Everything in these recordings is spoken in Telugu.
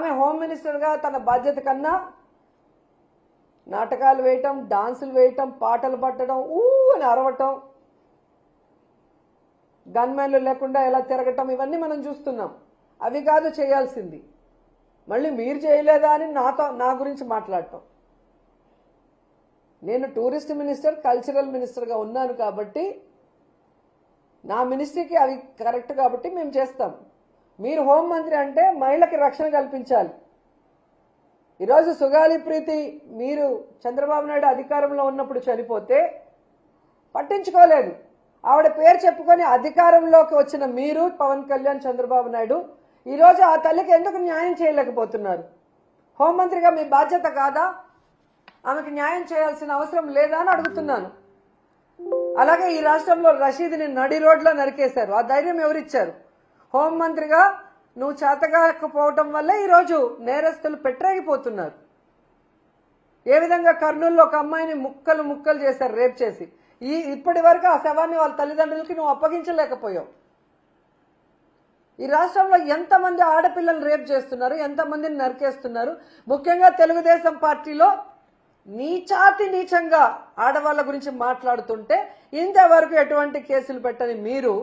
ఆమె హోమ్ మినిస్టర్గా తన బాధ్యత కన్నా నాటకాలు వేయటం, డాన్సులు వేయటం, పాటలు పట్టడం, అని అరవటం, గన్మెన్లు లేకుండా ఎలా తిరగటం, ఇవన్నీ మనం చూస్తున్నాం. అవి కాదు చేయాల్సింది. మళ్ళీ మీరు చేయలేదా అని నా గురించి మాట్లాడటం. నేను టూరిస్ట్ మినిస్టర్, కల్చరల్ మినిస్టర్గా ఉన్నాను కాబట్టి నా మినిస్ట్రీకి అవి కరెక్ట్ కాబట్టి మేము చేస్తాం. మీరు హోంమంత్రి అంటే మహిళకి రక్షణ కల్పించాలి. ఈరోజు సుగాలి ప్రీతి మీరు చంద్రబాబు నాయుడు అధికారంలో ఉన్నప్పుడు చనిపోతే పట్టించుకోలేదు. ఆవిడ పేరు చెప్పుకొని అధికారంలోకి వచ్చిన మీరు, పవన్ కళ్యాణ్, చంద్రబాబు నాయుడు ఈరోజు ఆ తల్లికి ఎందుకు న్యాయం చేయలేకపోతున్నారు? హోంమంత్రిగా మీ బాధ్యత కాదా? ఆమెకు న్యాయం చేయాల్సిన అవసరం లేదా అని అడుగుతున్నాను. అలాగే ఈ రాష్ట్రంలో రషీద్ని నడి రోడ్లో నరికేశారు. ఆ ధైర్యం ఎవరిచ్చారు? హోంమంత్రిగా నువ్వు చేతగాకపోవటం వల్ల ఈరోజు నేరస్తులు పెట్టరేగిపోతున్నారు. ఏ విధంగా కర్నూలులో ఒక అమ్మాయిని ముక్కలు ముక్కలు చేశారు, రేప్ చేసి. ఇప్పటి వరకు ఆ శవాన్ని వాళ్ళ తల్లిదండ్రులకి నువ్వు అప్పగించలేకపోయావు. ఈ రాష్ట్రంలో ఎంతమంది ఆడపిల్లలు రేప్ చేస్తున్నారు, ఎంతమందిని నరికేస్తున్నారు. ముఖ్యంగా తెలుగుదేశం పార్టీలో నీచాతి నీచంగా ఆడవాళ్ళ గురించి మాట్లాడుతుంటే ఇంతవరకు ఎటువంటి కేసులు పెట్టని మీరు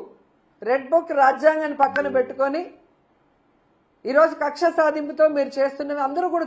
రెడ్ బుక్ రాజ్యాంగాన్ని పక్కన పెట్టుకొని ఈరోజు కక్ష సాధింపుతో మీరు చేస్తున్నవి అందరూ కూడా